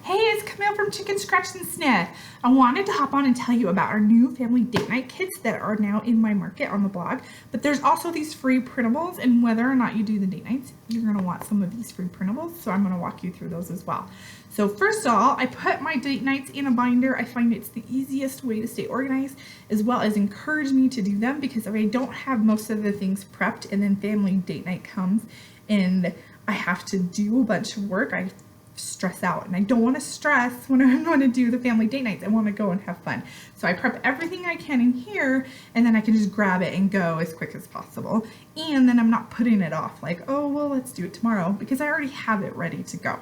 Hey, it's Camille from Chicken Scratch and Sniff. I wanted to hop on and tell you about our new family date night kits that are now in my market on the blog. But there's also these free printables, and whether or not you do the date nights, you're going to want some of these free printables. So I'm going to walk you through those as well. So first of all, I put my date nights in a binder. I find it's the easiest way to stay organized, as well as encourage me to do them, because if I don't have most of the things prepped and then family date night comes and I have to do a bunch of work, I stress out, and I don't want to stress when I want to do the family date nights. I want to go and have fun. So I prep everything I can in here, and then I can just grab it and go as quick as possible. And then I'm not putting it off like, oh, well, let's do it tomorrow, because I already have it ready to go.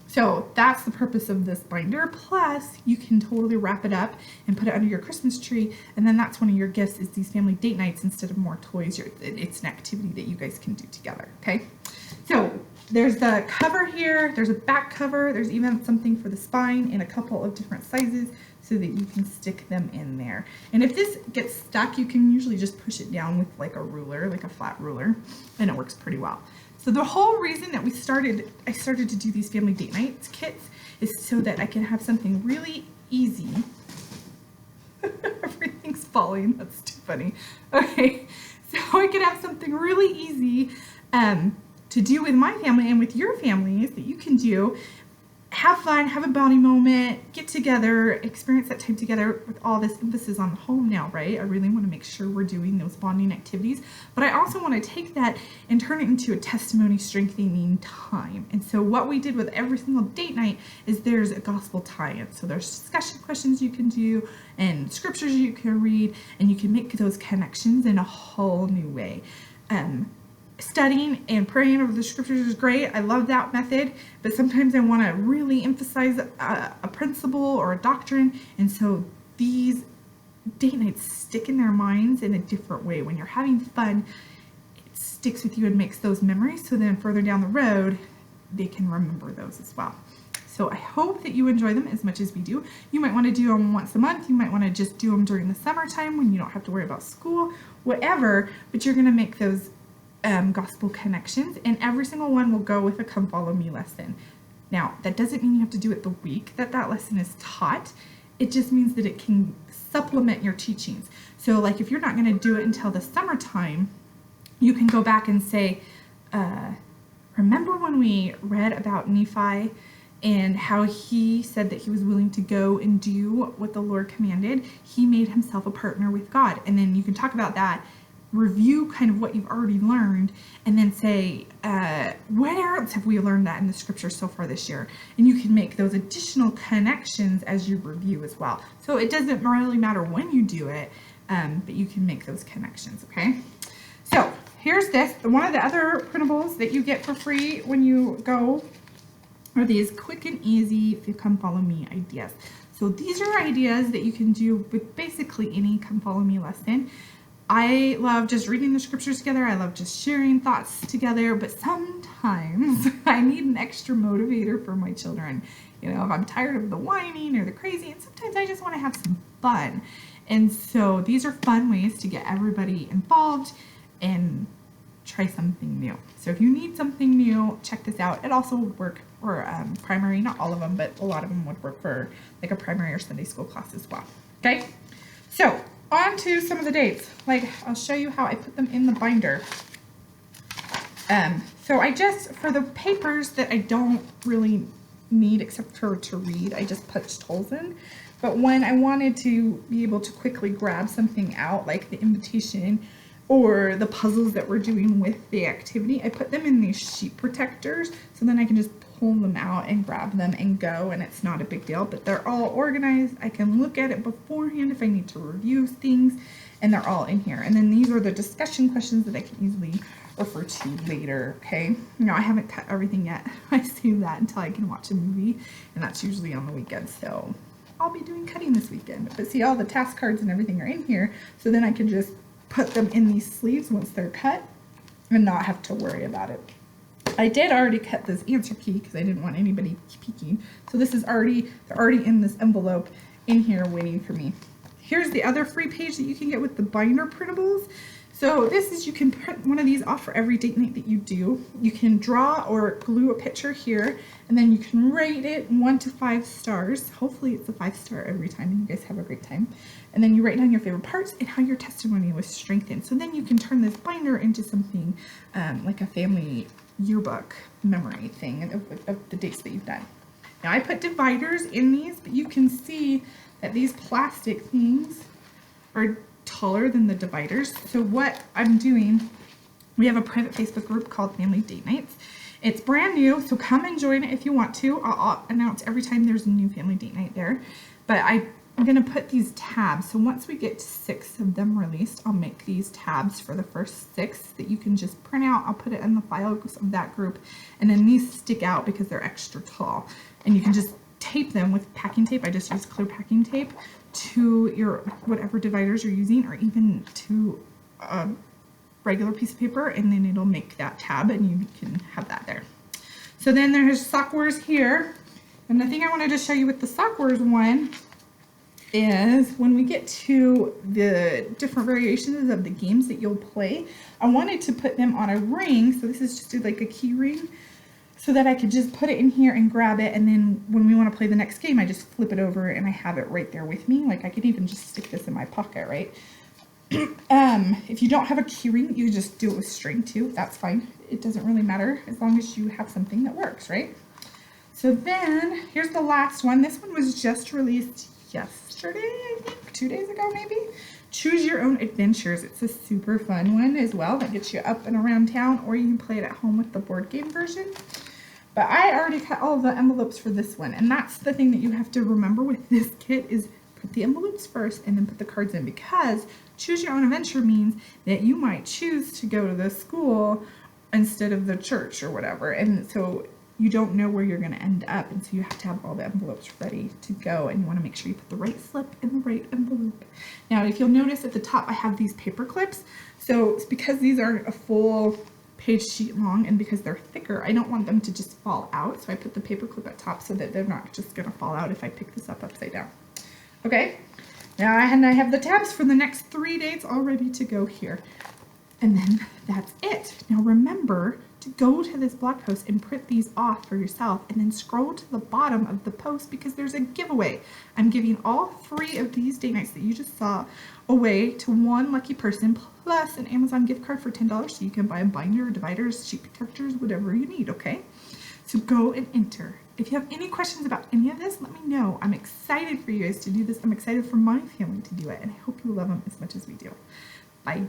So that's the purpose of this binder. Plus, you can totally wrap it up and put it under your Christmas tree, and then that's one of your gifts, is these family date nights instead of more toys. It's an activity that you guys can do together, okay? So there's the cover here, there's a back cover, there's even something for the spine in a couple of different sizes so that you can stick them in there. And if this gets stuck, you can usually just push it down with like a ruler, like a flat ruler, and it works pretty well. So the whole reason that I started to do these family date nights kits is so that I can have something really easy. Everything's falling, that's too funny. Okay, so I can have something really easy to do with my family and with your families that you can do. Have fun, have a bonding moment, get together, experience that time together, with all this emphasis on home now, right? I really want to make sure we're doing those bonding activities, but I also want to take that and turn it into a testimony strengthening time. And so what we did with every single date night is there's a gospel tie-in. So there's discussion questions you can do and scriptures you can read, and you can make those connections in a whole new way. Studying and praying over the scriptures is great. I love that method, but sometimes I want to really emphasize a principle or a doctrine, and so these date nights stick in their minds in a different way. When you're having fun, it sticks with you and makes those memories, so then further down the road they can remember those as well. So I hope that you enjoy them as much as we do. You might want to do them once a month. You might want to just do them during the summertime when you don't have to worry about school, whatever, but you're going to make those gospel connections, and every single one will go with a Come Follow Me lesson. Now, that doesn't mean you have to do it the week that lesson is taught. It just means that it can supplement your teachings. So like if you're not going to do it until the summertime, you can go back and say, remember when we read about Nephi and how he said that he was willing to go and do what the Lord commanded? He made himself a partner with God. And then you can talk about that, review kind of what you've already learned, and then say, where else have we learned that in the scriptures so far this year? And you can make those additional connections as you review as well. So it doesn't really matter when you do it, but you can make those connections, okay? So here's this. One of the other printables that you get for free when you go are these quick and easy if you Come Follow Me ideas. So these are ideas that you can do with basically any Come Follow Me lesson. I love just reading the scriptures together. I love just sharing thoughts together, but sometimes I need an extra motivator for my children. You know, if I'm tired of the whining or the crazy, and sometimes I just want to have some fun. And so these are fun ways to get everybody involved and try something new. So if you need something new, check this out. It also would work for primary, not all of them, but a lot of them would work for like a primary or Sunday school class as well. Okay, so on to some of the dates. Like, I'll show you how I put them in the binder. So I just, for the papers that I don't really need except for to read, I just punched holes in. But when I wanted to be able to quickly grab something out, like the invitation or the puzzles that we're doing with the activity, I put them in these sheet protectors, so then I can just pull them out and grab them and go, and it's not a big deal, but they're all organized. I can look at it beforehand if I need to review things, and they're all in here. And then these are the discussion questions that I can easily refer to later, okay? Now, I haven't cut everything yet. I save that until I can watch a movie, and that's usually on the weekend, so I'll be doing cutting this weekend. But see, all the task cards and everything are in here, so then I can just put them in these sleeves once they're cut and not have to worry about it. I did already cut this answer key because I didn't want anybody peeking. So this is they're already in this envelope in here waiting for me. Here's the other free page that you can get with the binder printables. So this is, you can print one of these off for every date night that you do. You can draw or glue a picture here, and then you can rate it 1 to 5 stars. Hopefully it's a 5-star every time and you guys have a great time. And then you write down your favorite parts and how your testimony was strengthened. So then you can turn this binder into something like a family yearbook memory thing of the dates that you've done. Now I put dividers in these, but you can see that these plastic things are taller than the dividers. So what I'm doing, we have a private Facebook group called Family Date Nights. It's brand new, so come and join it if you want to. I'll announce every time there's a new family date night there. But I'm going to put these tabs. So once we get 6 of them released, I'll make these tabs for the first 6 that you can just print out. I'll put it in the files of that group. And then these stick out because they're extra tall. And you can just tape them with packing tape. I just use clear packing tape to your whatever dividers you're using, or even to a regular piece of paper, and then it'll make that tab and you can have that there. So then there's Sockwares here, and the thing I wanted to show you with the Sockwares one is when we get to the different variations of the games that you'll play, I wanted to put them on a ring. So this is just like a key ring, so that I could just put it in here and grab it, and then when we want to play the next game, I just flip it over and I have it right there with me. Like I could even just stick this in my pocket, right? If you don't have a key ring, you just do it with string too. That's fine. It doesn't really matter as long as you have something that works, right? So then here's the last one. This one was just released yesterday, I think, 2 days ago maybe. Choose Your Own Adventures. It's a super fun one as well that gets you up and around town, or you can play it at home with the board game version. But I already cut all the envelopes for this one, and that's the thing that you have to remember with this kit is put the envelopes first and then put the cards in, because Choose Your Own Adventure means that you might choose to go to the school instead of the church or whatever, and so you don't know where you're going to end up, and so you have to have all the envelopes ready to go, and you want to make sure you put the right slip in the right envelope. Now if you'll notice at the top I have these paper clips, so it's because these are a full page sheet long, and because they're thicker, I don't want them to just fall out, so I put the paper clip at top so that they're not just going to fall out if I pick this up upside down. Okay, now I have the tabs for the next 3 dates all ready to go here, and then that's it. Now remember to go to this blog post and print these off for yourself, and then scroll to the bottom of the post because there's a giveaway. I'm giving all 3 of these date nights that you just saw away to one lucky person, plus an Amazon gift card for $10 so you can buy a binder, dividers, sheet protectors, whatever you need, okay? So go and enter. If you have any questions about any of this, let me know. I'm excited for you guys to do this. I'm excited for my family to do it, and I hope you love them as much as we do. Bye.